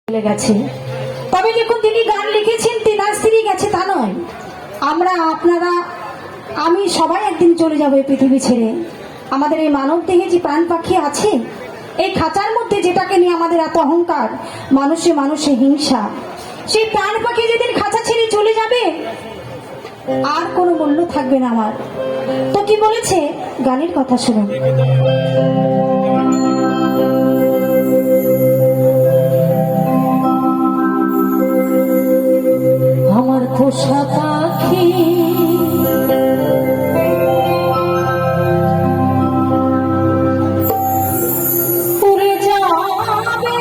চলে গেছে। তবে দেখুন, তিনি গান লিখেছেন, তিনার স্ত্রী গেছে তা নয়। আমরা, আপনারা, আমি সবাই একদিন চলে যাবো এই পৃথিবী ছেড়ে। আমাদের এই মানব দেহে যে প্রাণ পাখি আছে, এই খাঁচার মধ্যে যেটাকে নিয়ে আমাদের এত অহংকার, মানুষে মানুষে হিংসা, সেই প্রাণ পাখি যেদিন খাঁচা ছেড়ে চলে যাবে আর কোনো মূল্য থাকবে না আমার। তো কি বলেছে, গানের কথা শুনুন। আমার পোষা পাখি উড়ে যাবে,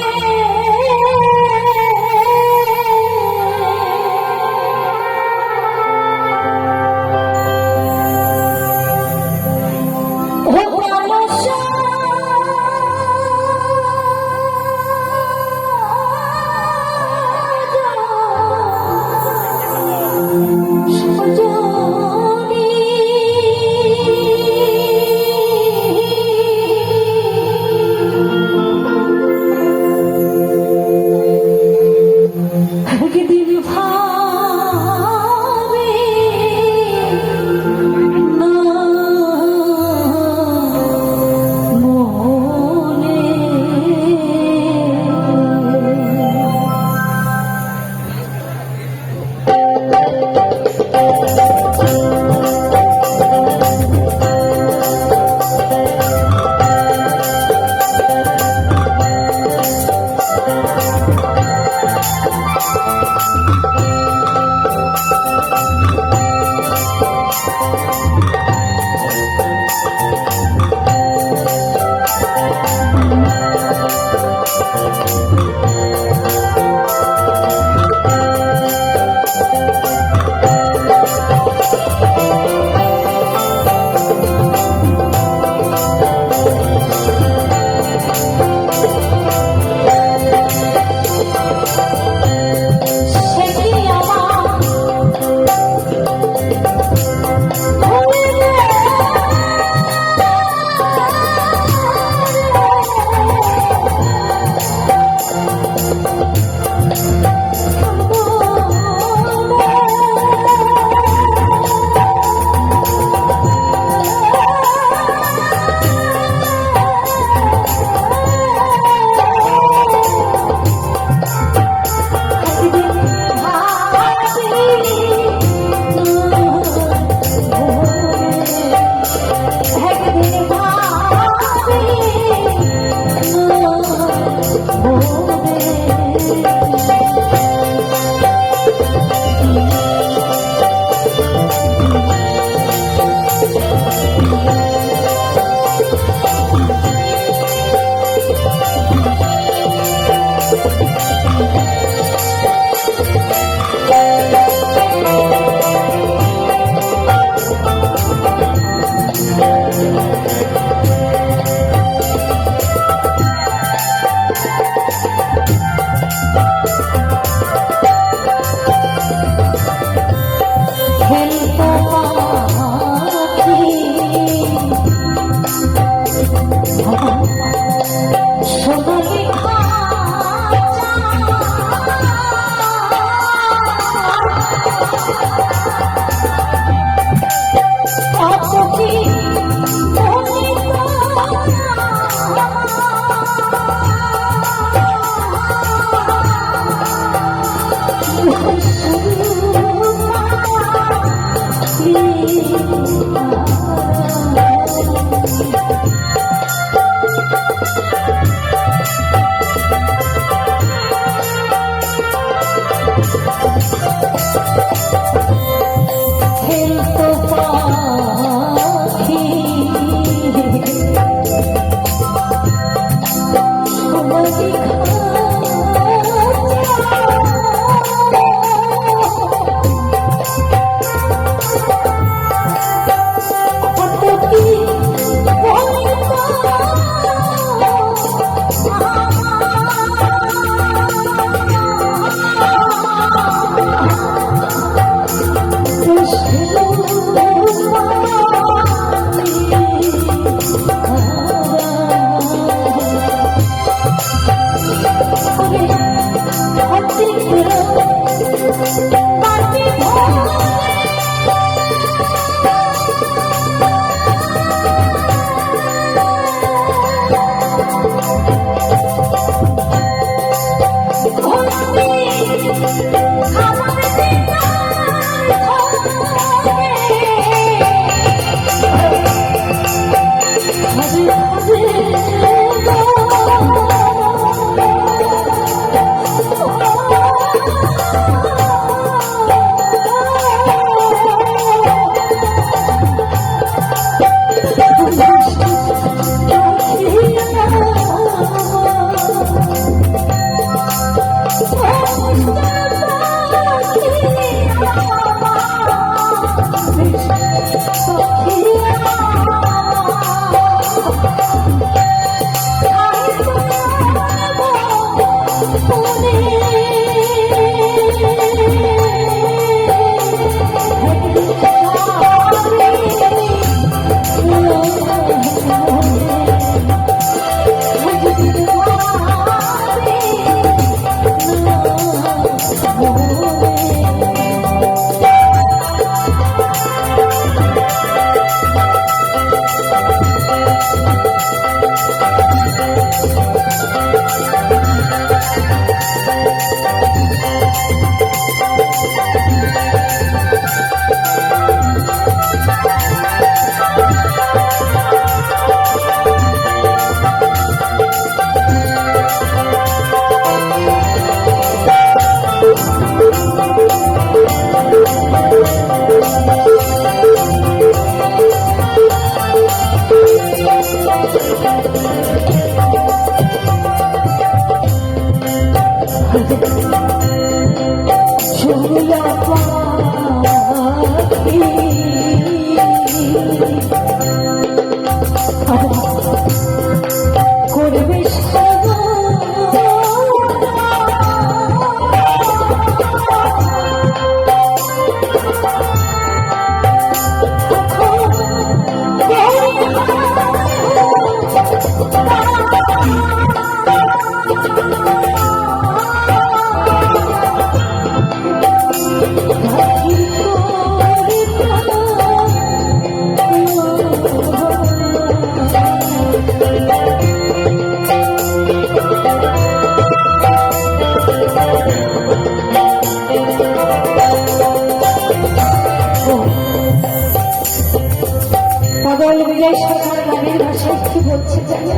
পাগল বিজয় সরকার গানের ভাষায় কি বলছে জানি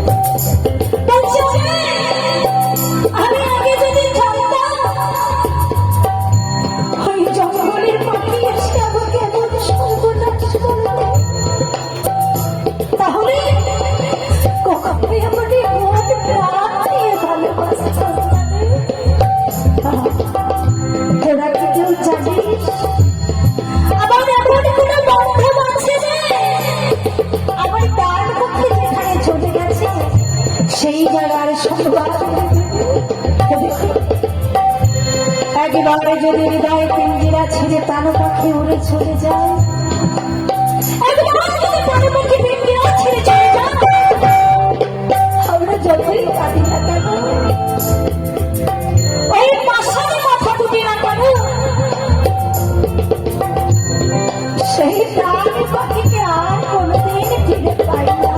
বলছে আমি আগে যদি জানতাম ওই জঙ্গলের পাখি এসে আমাকে এমন সর্বনাশ করবে তাহলে কখনোই আমাকে মন প্রাণ দিয়ে ভালোবাসতাম তোরা কি কেউ জানিস আমার এমন কোনো বান্ধব আছে যে আমার তার পক্ষে যেখানে চলে গেছে সেই জায়গার সংবাদ একবারে যদি হৃদয় পিঞ্জিরা ছেড়ে তানো পাখি উড়ে চলে যায় একবার যদি তানো পাখি পিঞ্জিরা ছেড়ে চলে যায় আমরা যতই কাঁদি না কেন ওই পাশানে মাথা দুটি না কেন সেই প্রাণী পাখিকে আর কোনোদিন ফিরে পাই না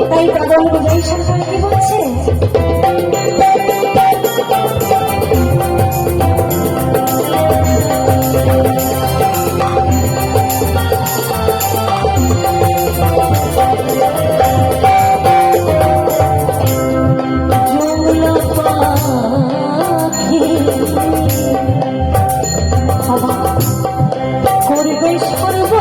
তাই পাগল বিজয় সরকার কি বলছে করবে সর্ব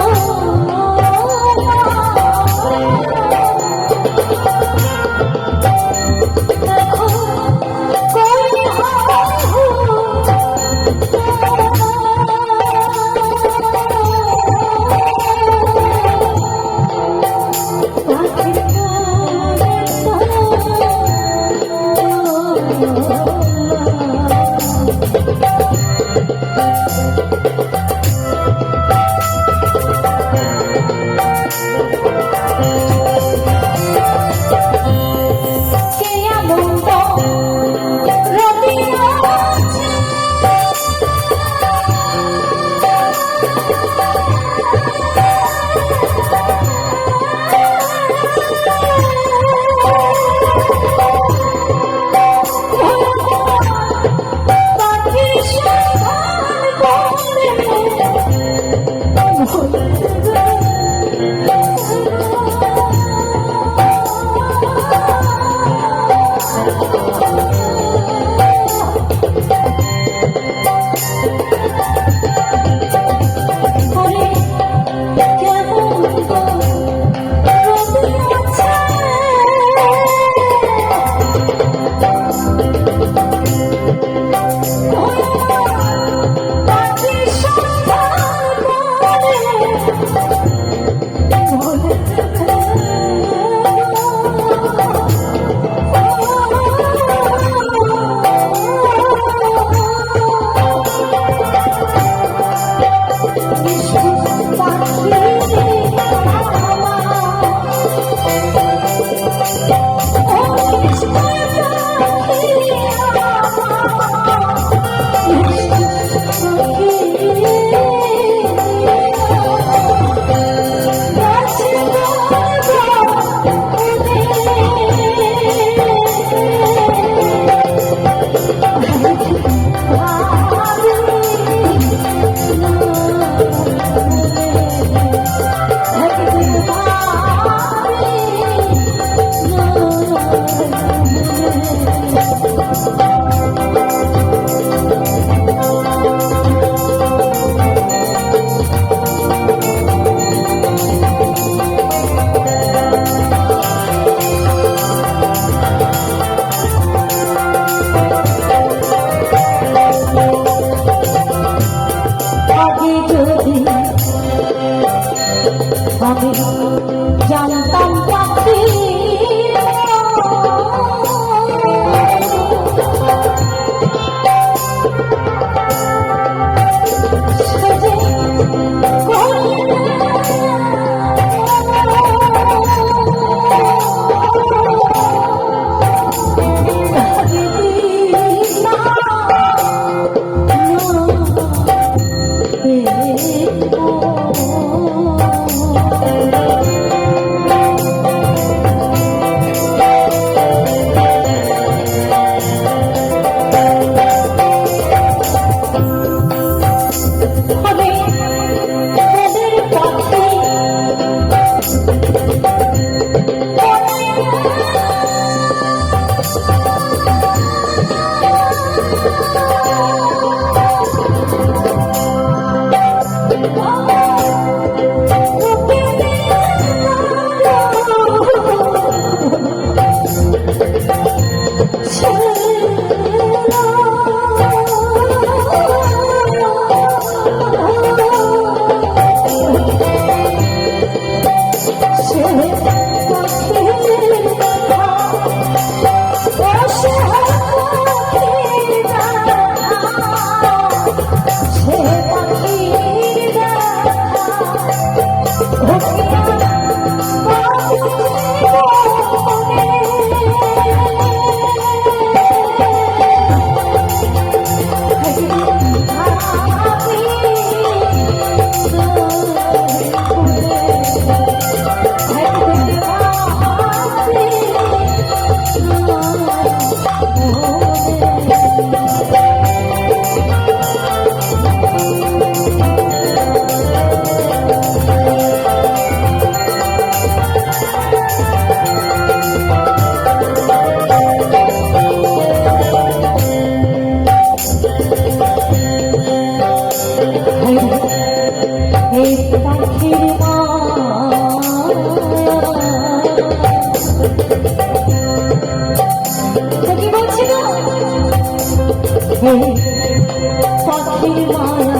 পাখির মায়া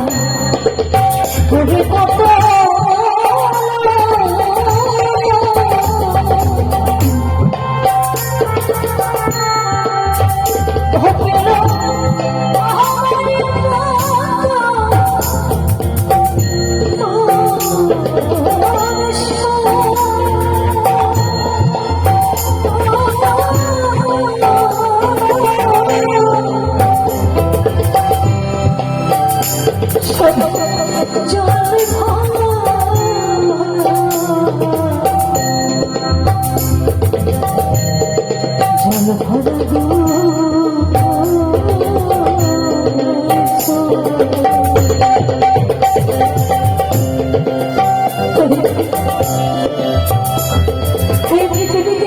ওরে কত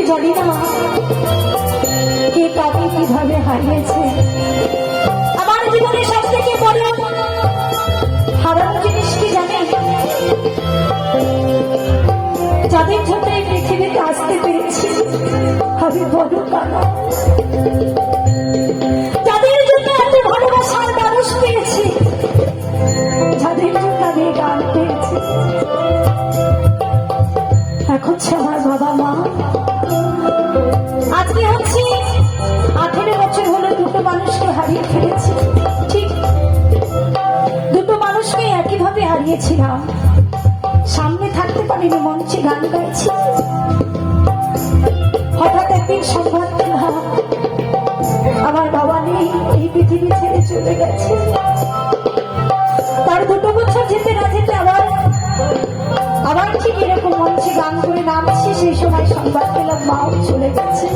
জানি না কে কাকে কিভাবে হারিয়েছে। আমার জীবনে সব থেকে বড় হারানো জিনিস কি জানে? যাদের জন্য এই পৃথিবীতে আসতে পেরেছি আমি বড় কানা, যাদের জন্য এত ভালোবাসার মানুষ পেয়েছি, যাদের জন্য আমি গান পেয়েছি, এখন আমার বাবা মা। আজকে হচ্ছে 18 বছর হলো দুটো মানুষকে হারিয়ে ফেলেছি। ঠিক দুটো মানুষকে একইভাবে হারিয়েছিলাম। সামনে থাকতে পারিনি, মঞ্চে গান গাইছি। হঠাৎ একদিন সংবাদ পেলাম আমার বাবা নেই, এই পৃথিবী ছেড়ে চলে গেছে। তার 2 বছর যেতে না যেতে আবার ঠিক এরকম মঞ্চে গান করে নামছি, সেই সময় সংবাদ পেলাম মাও চলে গেছে।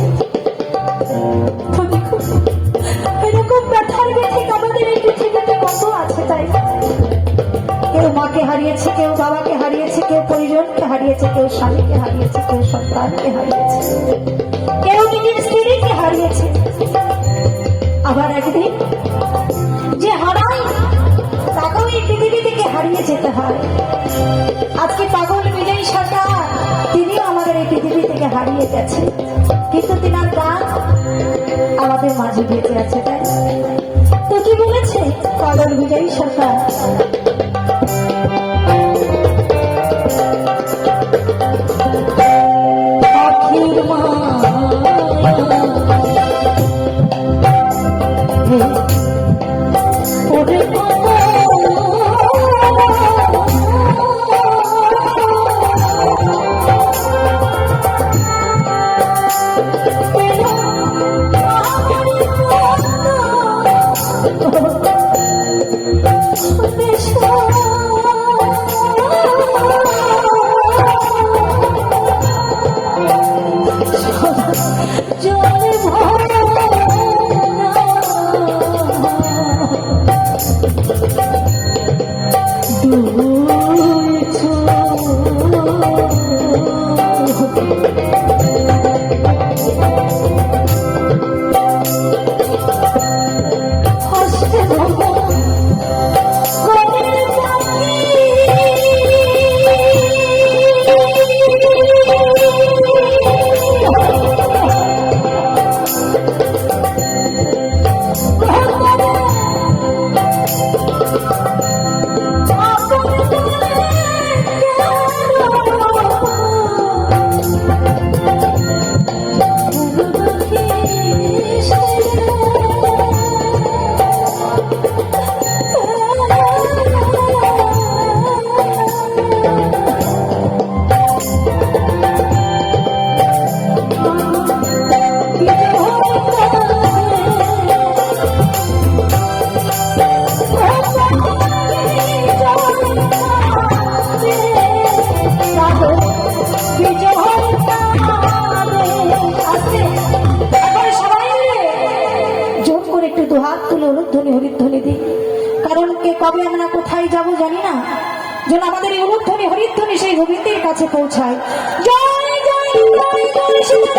এরকম ব্যথার ব্যথিক আমাদের এই পৃথিবীতে কত আছে, তাই না? কেউ মাকে হারিয়েছে, কেউ বাবাকে হারিয়েছে, কেউ পরিজনকে হারিয়েছে, কেউ স্বামীকে হারিয়েছে, কেউ সন্তানকে হারিয়েছে, কেউ নিজের স্ত্রীকে হারিয়েছে। আবার একদিন যে হারাই তাকেও এই পৃথিবী থেকে হারিয়ে যেতে হয়। আজকে পাগল বিজয়ী সরকার তিনিও আমাদের এই পৃথিবী থেকে হারিয়ে গেছে, কিন্তু তিনার গান আমাদের মাঝে বেঁচে আছে। তাই তো কি বলেছে পাগল বিজয়ী সরকার? পাখির মায়া ওরে হরিধ্বনি দিই, কারণ কে কবে আমরা কোথায় যাব জানি না, যেন আমাদের এই উলুধ্বনি হরিধ্বনি সেই গোবিন্দের কাছে পৌঁছায়। জয় জয় জয় জয়